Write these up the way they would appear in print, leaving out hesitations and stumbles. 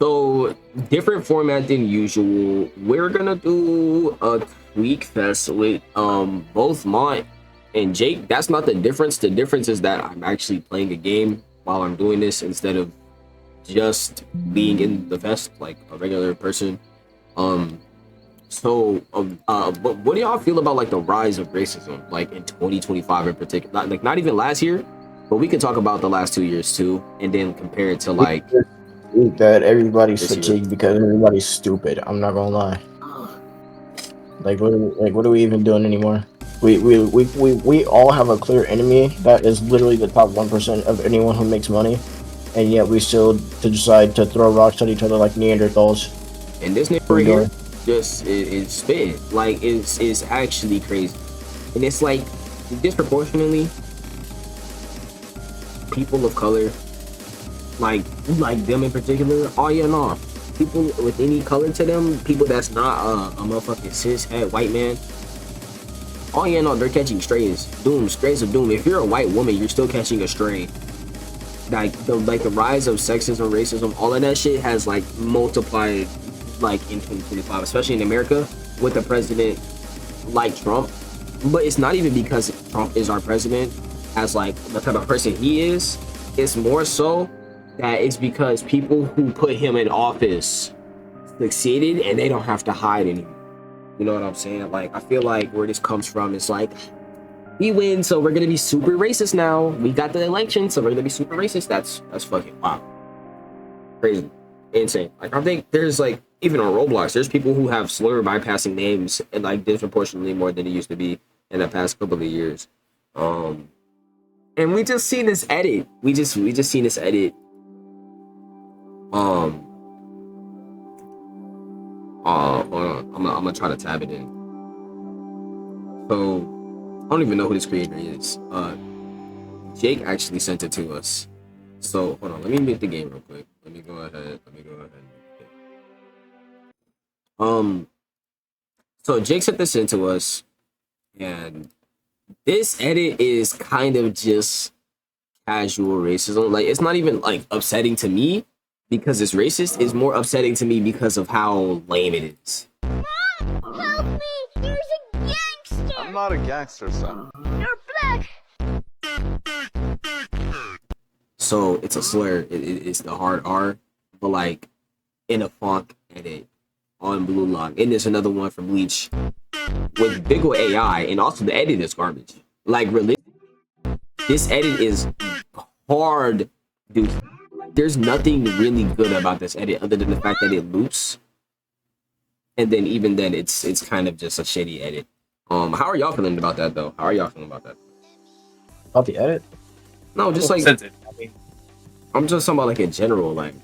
So different format than usual. We're gonna do a tweak fest with both Mont and Jake. That's not the difference. The difference is that I'm actually playing a game while I'm doing this instead of just being in the fest like a regular person. Um what do y'all feel about like the rise of racism like in 2025 in particular? Not even last year, but we could talk about the last 2 years too, and then compare it to like That everybody's this year. fatigued because everybody's stupid. I'm not gonna lie. What are we even doing anymore? We all have a clear enemy that is literally the top 1% of anyone who makes money, and yet we still decide to throw rocks at each other like Neanderthals. And this nigga right here just is spitting like it's actually crazy, and it's like disproportionately people of color, like them in particular. Oh yeah, no, people with any color to them, people that's not a motherfucking cis het white man. Oh yeah, no, they're catching strays of doom. If you're a white woman, you're still catching a stray. Like the rise of sexism, racism, all of that shit has like multiplied like in 2025, especially in America with a president like Trump. But it's not even because Trump is our president as like the type of person he is. It's more so that it's because people who put him in office succeeded and they don't have to hide anymore. You know what I'm saying? Like I feel like where this comes from is like we win, so we're gonna be super racist now. We got the election, so we're gonna be super racist. That's fucking wow, crazy, insane. Like I think there's like even on Roblox, there's people who have slur bypassing names and like disproportionately more than it used to be in the past couple of years. And we just seen this edit. We just seen this edit. Hold on. I'm gonna try to tab it in. So I don't even know who this creator is. Jake actually sent it to us. So hold on, let me make the game real quick. Let me go ahead. So Jake sent this in to us, and this edit is kind of just casual racism. Like it's not even like upsetting to me because it's racist. It's more upsetting to me because of how lame it is. Mom, help me! There's a gangster! I'm not a gangster, son. You're black! So it's a slur. It's the hard R, but like in a funk edit on Blue Lock. And there's another one from Bleach with big ol' AI, and also the edit is garbage. Like really, this edit is hard, dude. There's nothing really good about this edit other than the fact that it loops. And then even then it's kind of just a shitty edit. How are y'all feeling about that though? How are y'all feeling about that? About the edit? No, just like I'm just talking about like in general, like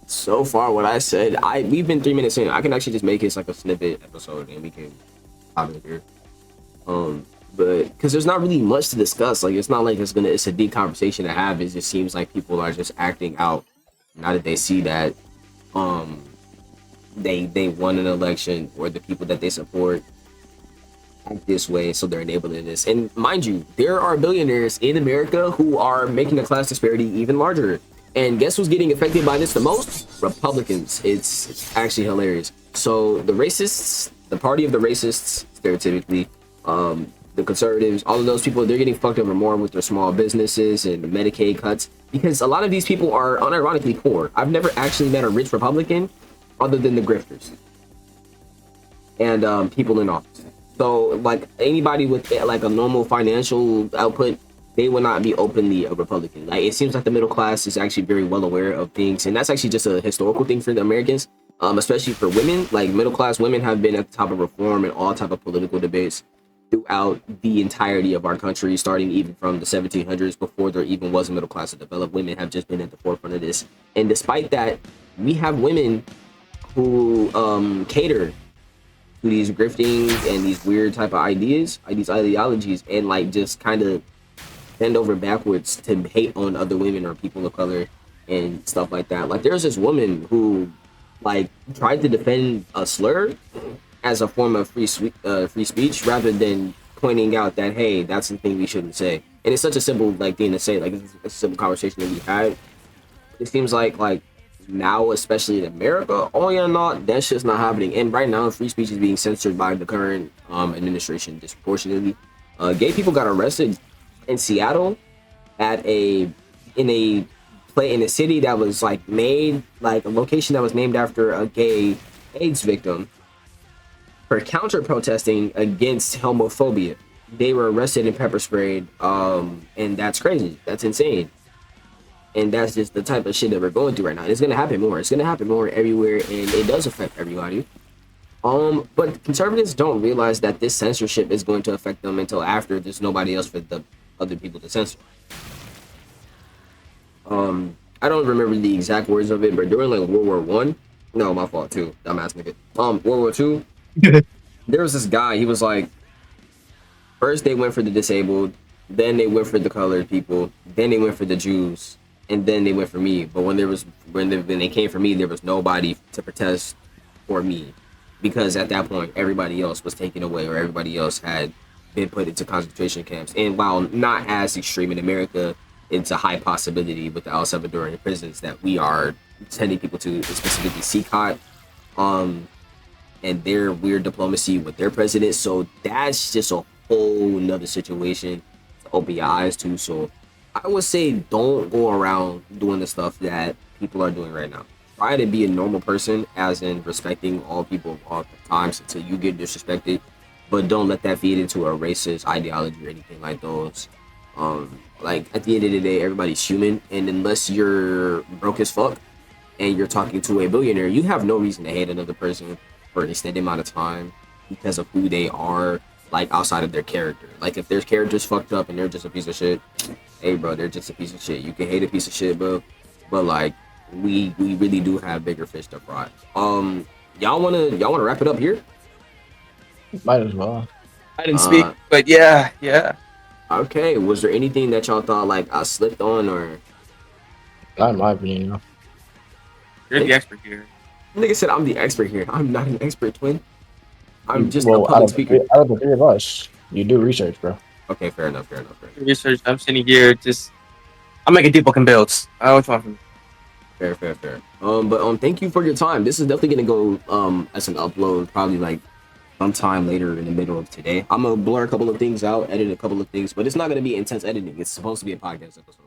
so far what I said, we've been 3 minutes in. I can actually just make this like a snippet episode and we can pop it here. But because there's not really much to discuss. Like it's not like it's a deep conversation to have. It just seems like people are just acting out now that they see that they won an election, or the people that they support act this way, so they're enabling this. And mind you, there are billionaires in America who are making the class disparity even larger. And guess who's getting affected by this the most? Republicans. It's actually hilarious. So the racists, the party of the racists, stereotypically, the conservatives, all of those people, they're getting fucked over more with their small businesses and Medicaid cuts, because a lot of these people are unironically poor. I've never actually met a rich Republican other than the grifters and people in office. So like anybody with like a normal financial output, they will not be openly a Republican. Like it seems like the middle class is actually very well aware of things, and that's actually just a historical thing for the Americans, especially for women. Like middle class women have been at the top of reform and all type of political debates throughout the entirety of our country, starting even from the 1700s, before there even was a middle class to develop. Women have just been at the forefront of this, and despite that, we have women who cater to these grifting and these weird type of ideas, these ideologies, and like just kind of bend over backwards to hate on other women or people of color and stuff like that. Like there's this woman who like tried to defend a slur as a form of free speech, rather than pointing out that, hey, that's the thing we shouldn't say. And it's such a simple like thing to say. Like it's a simple conversation that we had. It seems like now, especially in America, oh yeah, no, that shit's not happening. And right now, free speech is being censored by the current administration disproportionately. Gay people got arrested in Seattle at a play in a city that was like made like a location that was named after a gay AIDS victim for counter protesting against homophobia. They were arrested and pepper sprayed, and that's crazy. That's insane. And that's just the type of shit that we're going through right now. It's gonna happen more. It's gonna happen more everywhere, and it does affect everybody. But conservatives don't realize that this censorship is going to affect them until after there's nobody else for the other people to censor. I don't remember the exact words of it, but during like World War One, no, my fault too, dumbass nigga. World War Two, there was this guy. He was like, first they went for the disabled, then they went for the colored people, then they went for the Jews, and then they went for me. But when they came for me, there was nobody to protest for me, because at that point everybody else was taken away, or everybody else had been put into concentration camps. And while not as extreme in America, it's a high possibility with the El Salvadorian prisons that we are sending people to, specifically CCOT, and their weird diplomacy with their president. So that's just a whole nother situation to open your eyes to. So I would say don't go around doing the stuff that people are doing right now. Try to be a normal person, as in respecting all people of all times until you get disrespected, but don't let that feed into a racist ideology or anything like those. Like at the end of the day, everybody's human, and unless you're broke as fuck and you're talking to a billionaire, you have no reason to hate another person for an extended amount of time because of who they are, like outside of their character. Like if their character's fucked up and they're just a piece of shit, hey bro, they're just a piece of shit. You can hate a piece of shit, bro, but like we really do have bigger fish to fry. Y'all wanna wrap it up here? Might as well. I didn't speak, but yeah. Okay, was there anything that y'all thought like I slipped on, or Not in my opinion, you know. You're the expert here. nigga said I'm the expert here? I'm not an expert, twin. I'm just Well, a public speaker. out of the three of us, you do research, bro. Okay, fair enough. Research. I'm sitting here just. I'm making debunking builds. I don't want from. Fair. But thank you for your time. This is definitely gonna go as an upload, probably like sometime later in the middle of today. I'm gonna blur a couple of things out, edit a couple of things, but it's not gonna be intense editing. It's supposed to be a podcast episode.